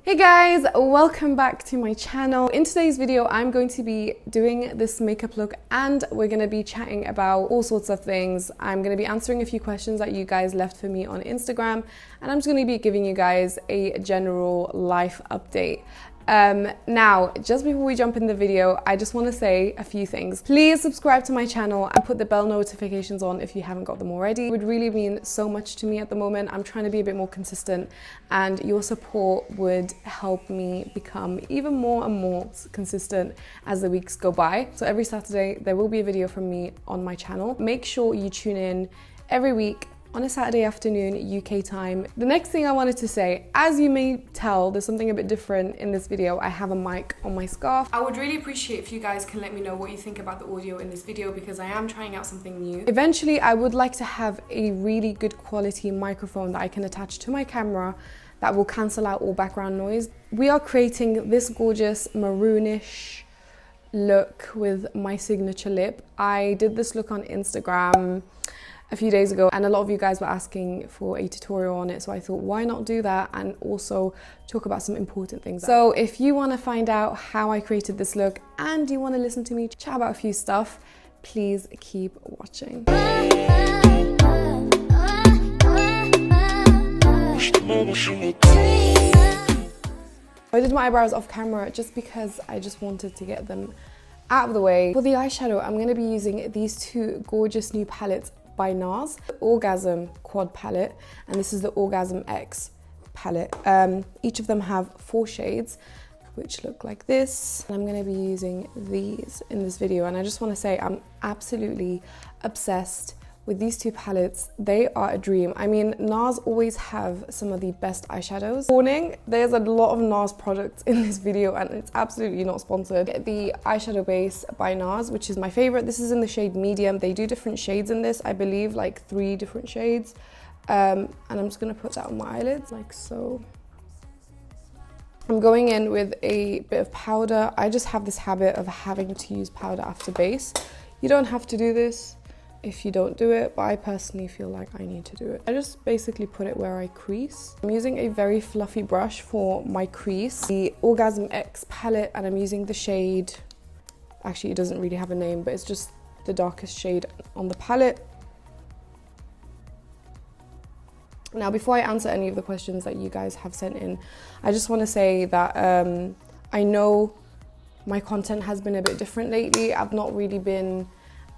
Hey guys, welcome back to my channel. In today's video, I'm going to be doing this makeup look and we're going to be chatting about all sorts of things. I'm going to be answering a few questions that you guys left for me on Instagram, and I'm just going to be giving you guys a general life update. Now, just before we jump in the video, I just want to say a few things. Please subscribe to my channel and put the bell notifications on if you haven't got them already. It would really mean so much to me at the moment. I'm trying to be a bit more consistent, and your support would help me become even more and more consistent as the weeks go by. So every Saturday, there will be a video from me on my channel. Make sure you tune in every week on a Saturday afternoon, UK time. The next thing I wanted to say, as you may tell, there's something a bit different in this video. I have a mic on my scarf. I would really appreciate if you guys can let me know what you think about the audio in this video, because I am trying out something new. Eventually, I would like to have a really good quality microphone that I can attach to my camera that will cancel out all background noise. We are creating this gorgeous maroonish look with my signature lip. I did this look on Instagram a few days ago, and a lot of you guys were asking for a tutorial on it, so I thought, why not do that and also talk about some important things. So if you want to find out how I created this look and you want to listen to me chat about a few stuff, please keep watching. I did my eyebrows off camera just because I just wanted to get them out of the way. For the eyeshadow, I'm going to be using these two gorgeous new palettes by NARS, the Orgasm Quad palette, and this is the Orgasm X palette. Each of them have 4 shades, which look like this. I'm going to be using these in this video, and I just want to say I'm absolutely obsessed with these two palettes. They are a dream. I mean, NARS always have some of the best eyeshadows. Warning, there's a lot of NARS products in this video and it's absolutely not sponsored. The eyeshadow base by NARS, which is my favorite. This is in the shade medium. They do different shades in this, I believe like 3 different shades. And I'm just gonna put that on my eyelids like so. I'm going in with a bit of powder. I just have this habit of having to use powder after base. You don't have to do this if you don't do it, but I personally feel like I need to do it. I just basically put it where I crease. I'm using a very fluffy brush for my crease, the Orgasm X palette, and I'm using the shade, actually it doesn't really have a name, but it's just the darkest shade on the palette. Now, before I answer any of the questions that you guys have sent in, I just want to say that I know my content has been a bit different lately. I've not really been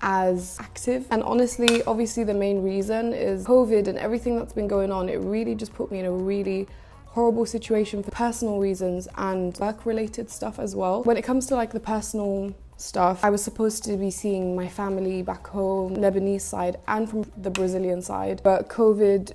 as active, and honestly, obviously the main reason is COVID and everything that's been going on. It really just put me in a really horrible situation for personal reasons and work related stuff as well. When it comes to like the personal stuff, I was supposed to be seeing my family back home, Lebanese side and from the Brazilian side, but COVID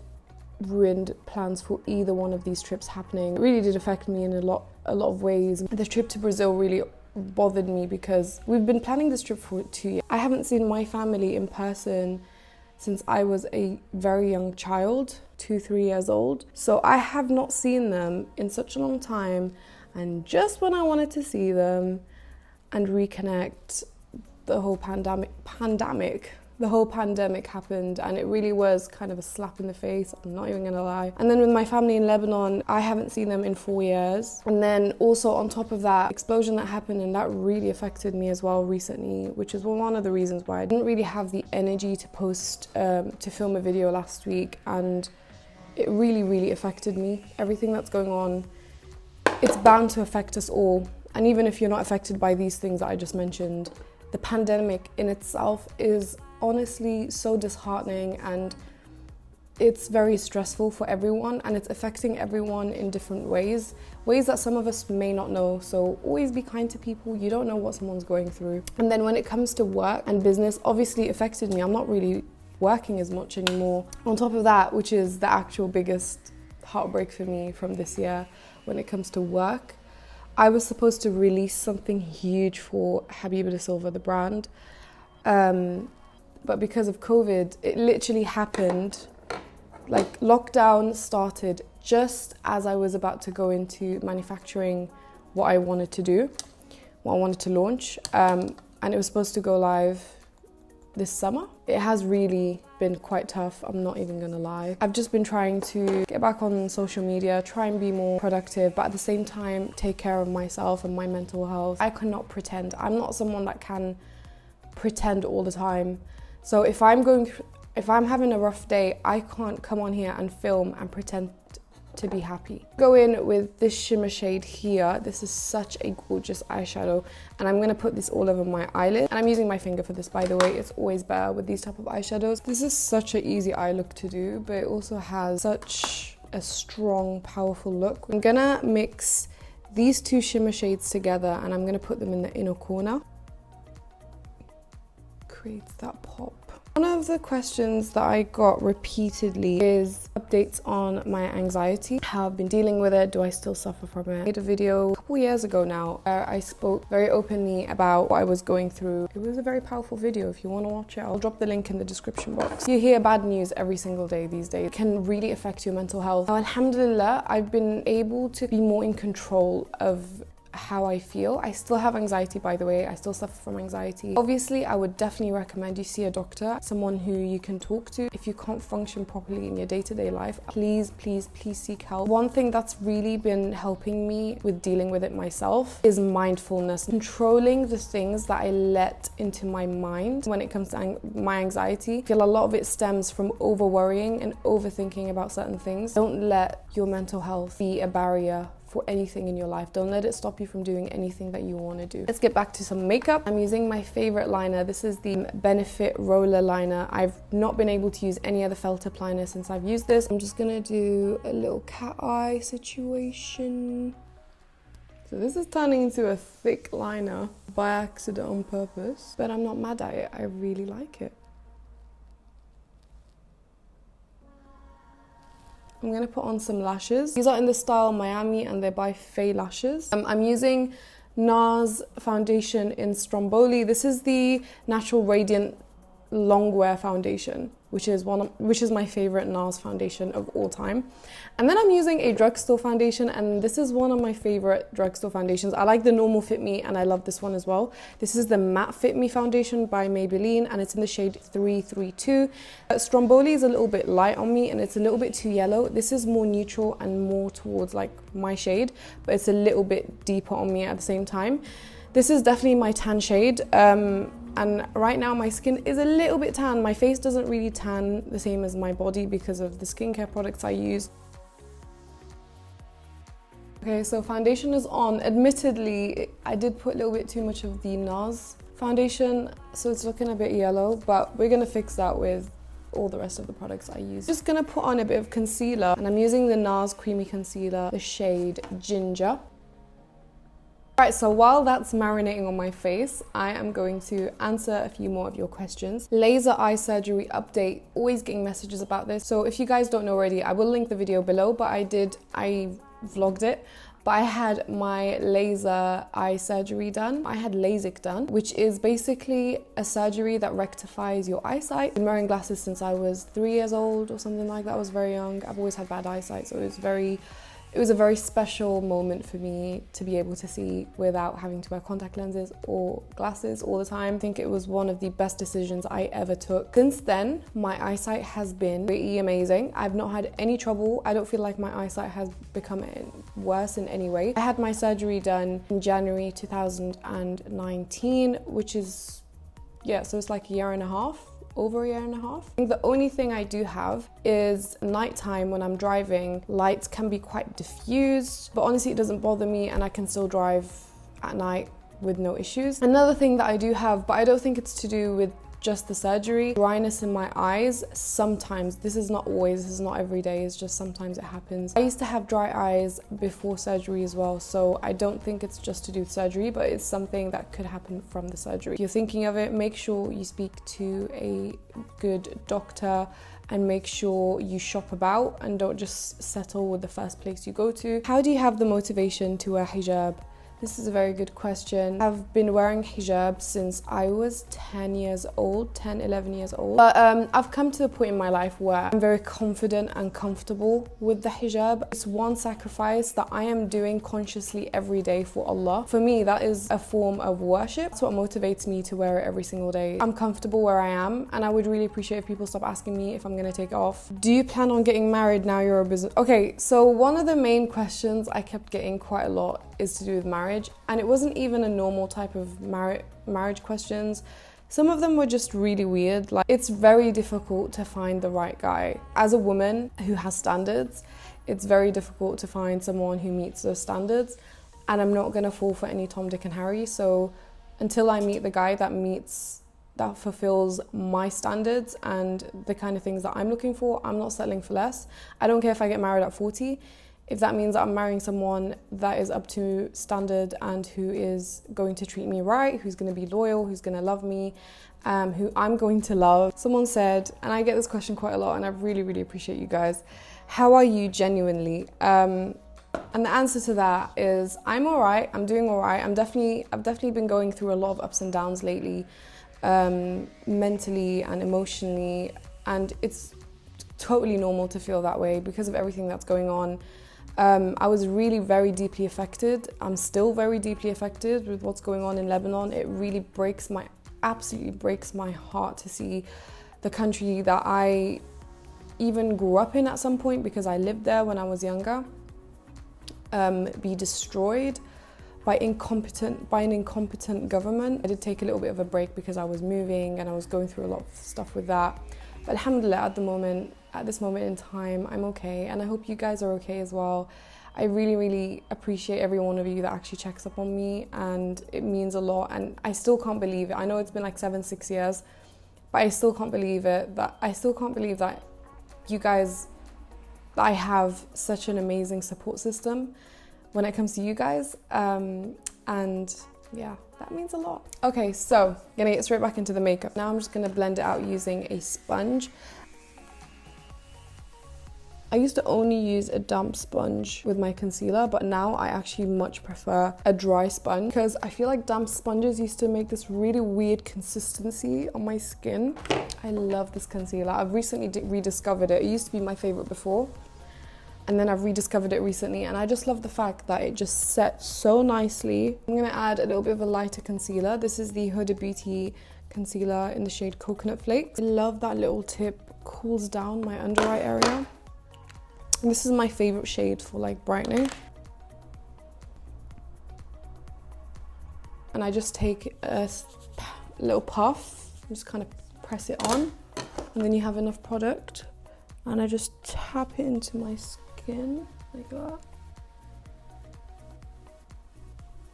ruined plans for either one of these trips happening. It really did affect me in a lot of ways. The trip to Brazil really bothered me because we've been planning this trip for 2 years. I haven't seen my family in person since I was a very young child, 2-3 years old. So I have not seen them in such a long time, and just when I wanted to see them and reconnect, the whole pandemic happened, and it really was kind of a slap in the face, I'm not even gonna lie. And then with my family in Lebanon, I haven't seen them in 4 years. And then also on top of that, explosion that happened, and that really affected me as well recently, which is one of the reasons why I didn't really have the energy to to film a video last week, and it really affected me. Everything that's going on, it's bound to affect us all. And even if you're not affected by these things that I just mentioned, the pandemic in itself is honestly so disheartening, and it's very stressful for everyone, and it's affecting everyone in different ways that some of us may not know. So always be kind to people. You don't know what someone's going through. And then when it comes to work and business, obviously affected me. I'm not really working as much anymore. On top of that, which is the actual biggest heartbreak for me from this year when it comes to work, I was supposed to release something huge for Habiba de Silva, the brand. But because of COVID, it literally happened, like lockdown started just as I was about to go into manufacturing what I wanted to do, what I wanted to launch. And it was supposed to go live this summer. It has really been quite tough, I'm not even gonna lie. I've just been trying to get back on social media, try and be more productive, but at the same time take care of myself and my mental health. I cannot pretend. I'm not someone that can pretend all the time. So if I'm having a rough day, I can't come on here and film and pretend to be happy. Go in with this shimmer shade here. This is such a gorgeous eyeshadow, and I'm gonna put this all over my eyelid. And I'm using my finger for this, by the way. It's always better with these type of eyeshadows. This is such an easy eye look to do, but it also has such a strong, powerful look. I'm gonna mix these two shimmer shades together, and I'm gonna put them in the inner corner. Creates that pop. One of the questions that I got repeatedly is updates on my anxiety, how I've been dealing with it, do I still suffer from it? I made a video a couple years ago now where I spoke very openly about what I was going through. It was a very powerful video. If you want to watch it, I'll drop the link in the description box. You hear bad news every single day these days. It can really affect your mental health. Now, alhamdulillah, I've been able to be more in control of how I feel. I still have anxiety, by the way. I still suffer from anxiety. Obviously, I would definitely recommend you see a doctor, someone who you can talk to. If you can't function properly in your day-to-day life, please seek help. One thing that's really been helping me with dealing with it myself is mindfulness. Controlling the things that I let into my mind when it comes to my anxiety. I feel a lot of it stems from over-worrying and overthinking about certain things. Don't let your mental health be a barrier for anything in your life. Don't let it stop you from doing anything that you want to do. Let's get back to some makeup. I'm using my favorite liner. This is the Benefit Roller Liner. I've not been able to use any other felt tip liner since I've used this. I'm just gonna do a little cat eye situation. So this is turning into a thick liner by accident on purpose, but I'm not mad at it. I really like it. I'm gonna put on some lashes. These are in the style Miami and they're by Faye Lashes. I'm using NARS foundation in Stromboli. This is the Natural Radiant Longwear foundation, which is my favorite NARS foundation of all time. And then I'm using a drugstore foundation, and this is one of my favorite drugstore foundations. I like the normal Fit Me, and I love this one as well. This is the Matte Fit Me foundation by Maybelline, and it's in the shade 332. Stromboli is a little bit light on me, and it's a little bit too yellow. This is more neutral and more towards like my shade, but it's a little bit deeper on me at the same time. This is definitely my tan shade. And right now my skin is a little bit tan. My face doesn't really tan the same as my body because of the skincare products I use. Okay, so foundation is on. Admittedly, I did put a little bit too much of the NARS foundation, so it's looking a bit yellow, but we're gonna fix that with all the rest of the products I use. Just gonna put on a bit of concealer, and I'm using the NARS Creamy Concealer, the shade Ginger. Alright, so while that's marinating on my face, I am going to answer a few more of your questions. Laser eye surgery update, always getting messages about this. So if you guys don't know already, I will link the video below, but I vlogged it. But I had my laser eye surgery done. I had LASIK done, which is basically a surgery that rectifies your eyesight. I've been wearing glasses since I was 3 years old or something like that. I was very young. I've always had bad eyesight, so it was a very special moment for me to be able to see without having to wear contact lenses or glasses all the time. I think it was one of the best decisions I ever took. Since then, my eyesight has been pretty amazing. I've not had any trouble. I don't feel like my eyesight has become worse in any way. I had my surgery done in January 2019, which is, yeah, so it's like a year and a half. Over a year and a half. I think the only thing I do have is nighttime when I'm driving, lights can be quite diffused, but honestly it doesn't bother me and I can still drive at night with no issues. Another thing that I do have, but I don't think it's to do with just the surgery, dryness in my eyes. Sometimes, this is not always, this is not every day, it's just sometimes it happens. I used to have dry eyes before surgery as well, so I don't think it's just to do with surgery, but it's something that could happen from the surgery. If you're thinking of it, make sure you speak to a good doctor and make sure you shop about and don't just settle with the first place you go to. How do you have the motivation to wear hijab? This is a very good question. I've been wearing hijab since I was 10 years old, 10, 11 years old. But I've come to the point in my life where I'm very confident and comfortable with the hijab. It's one sacrifice that I am doing consciously every day for Allah. For me, that is a form of worship. That's what motivates me to wear it every single day. I'm comfortable where I am, and I would really appreciate if people stop asking me if I'm gonna take it off. Do you plan on getting married now you're a business? Okay, so one of the main questions I kept getting quite a lot is to do with marriage, and it wasn't even a normal type of marriage questions. Some of them were just really weird. Like, it's very difficult to find the right guy. As a woman who has standards, it's very difficult to find someone who meets those standards, and I'm not gonna fall for any Tom, Dick and Harry. So until I meet the guy that fulfills my standards and the kind of things that I'm looking for, I'm not settling for less. I don't care if I get married at 40. If that means that I'm marrying someone that is up to standard and who is going to treat me right, who's going to be loyal, who's going to love me, who I'm going to love. Someone said, and I get this question quite a lot, and I really, really appreciate you guys, how are you genuinely? And the answer to that is, I'm all right. I'm doing all right. I've definitely been going through a lot of ups and downs lately, mentally and emotionally, and it's totally normal to feel that way because of everything that's going on. I was really very deeply affected. I'm still very deeply affected with what's going on in Lebanon. It really absolutely breaks my heart to see the country that I even grew up in at some point, because I lived there when I was younger, be destroyed by an incompetent government. I did take a little bit of a break because I was moving and I was going through a lot of stuff with that. But alhamdulillah, at this moment in time, I'm okay, and I hope you guys are okay as well. I really, really appreciate every one of you that actually checks up on me, and it means a lot. And I still can't believe it. I know it's been like 6 years, but I still can't believe it. That you guys, that I have such an amazing support system when it comes to you guys, and yeah, that means a lot. Okay, so gonna get straight back into the makeup. Now I'm just gonna blend it out using a sponge. I used to only use a damp sponge with my concealer, but now I actually much prefer a dry sponge, because I feel like damp sponges used to make this really weird consistency on my skin. I love this concealer. I've recently rediscovered it. It used to be my favorite before, and then I've rediscovered it recently, and I just love the fact that it just sets so nicely. I'm gonna add a little bit of a lighter concealer. This is the Huda Beauty concealer in the shade Coconut Flakes. I love that little tip, cools down my under eye area. And this is my favorite shade for like brightening. And I just take a little puff, just kind of press it on, and then you have enough product, and I just tap it into my skin like that.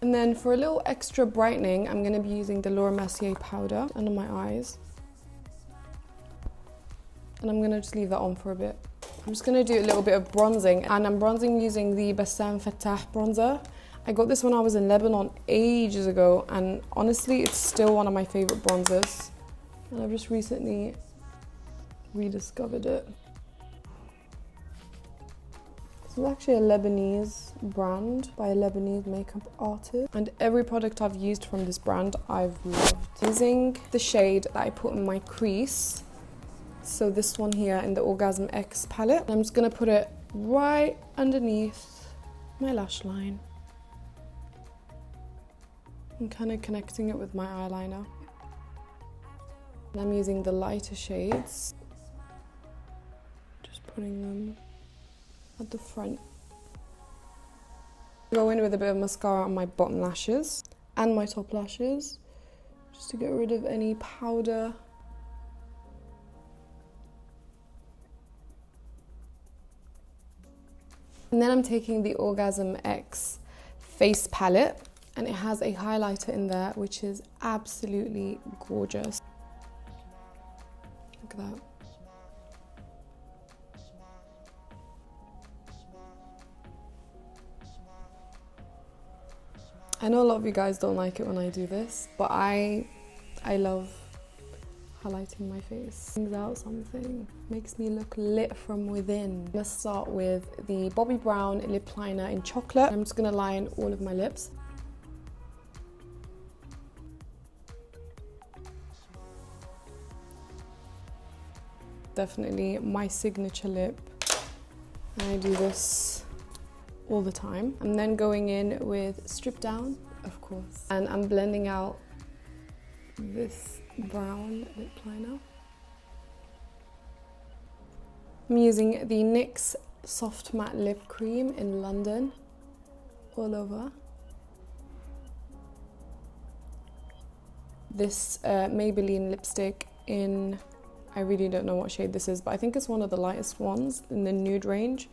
And then for a little extra brightening, I'm going to be using the Laura Mercier powder under my eyes, and I'm going to just leave that on for a bit. I'm just going to do a little bit of bronzing, and I'm bronzing using the Bassam Fattah bronzer. I got this when I was in Lebanon ages ago, and honestly it's still one of my favorite bronzers, and I've just recently rediscovered it. This is actually a Lebanese brand by a Lebanese makeup artist, and every product I've used from this brand I've loved. Using the shade that I put in my crease, so this one here in the Orgasm X palette, I'm just going to put it right underneath my lash line. I'm kind of connecting it with my eyeliner. And I'm using the lighter shades, just putting them at the front. Go in with a bit of mascara on my bottom lashes and my top lashes, just to get rid of any powder. And then I'm taking the Orgasm X face palette, and it has a highlighter in there which is absolutely gorgeous. Look at that. I know a lot of you guys don't like it when I do this, but I love highlighting my face. Brings out something, makes me look lit from within. I'm gonna start with the Bobbi Brown lip liner in chocolate. I'm just gonna line all of my lips. definitely my signature lip. And I do this all the time. I'm then going in with Strip Down, of course. And I'm blending out this brown lip liner. I'm using the NYX Soft Matte Lip Cream in London, all over. This Maybelline lipstick in, I really don't know what shade this is, but I think it's one of the lightest ones in the nude range.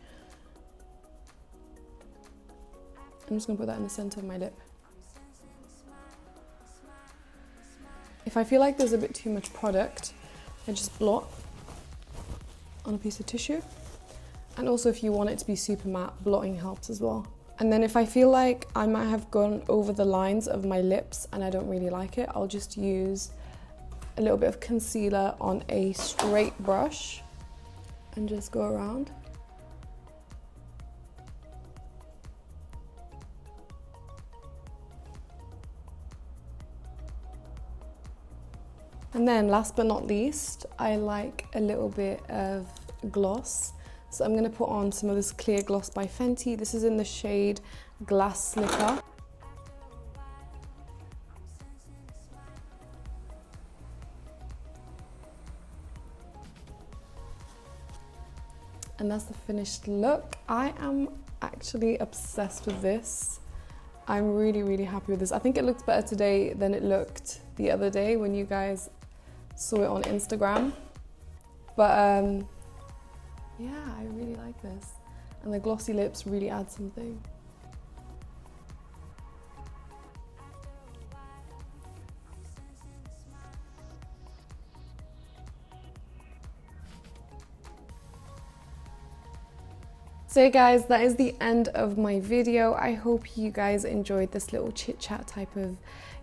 I'm just gonna put that in the center of my lip. If I feel like there's a bit too much product, I just blot on a piece of tissue. And also if you want it to be super matte, blotting helps as well. And then if I feel like I might have gone over the lines of my lips and I don't really like it, I'll just use a little bit of concealer on a straight brush and just go around. And then last but not least, I like a little bit of gloss. So I'm gonna put on some of this clear gloss by Fenty. This is in the shade Glass Slipper. And that's the finished look. I am actually obsessed with this. I'm really, really happy with this. I think it looks better today than it looked the other day when you guys saw it on Instagram. But yeah, I really like this. And the glossy lips really add something. So guys, that is the end of my video. I hope you guys enjoyed this little chit chat type of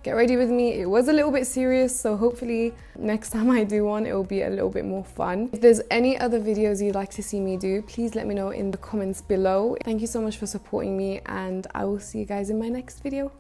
get ready with me. It was a little bit serious, so hopefully next time I do one, it will be a little bit more fun. If there's any other videos you'd like to see me do, please let me know in the comments below. Thank you so much for supporting me, and I will see you guys in my next video.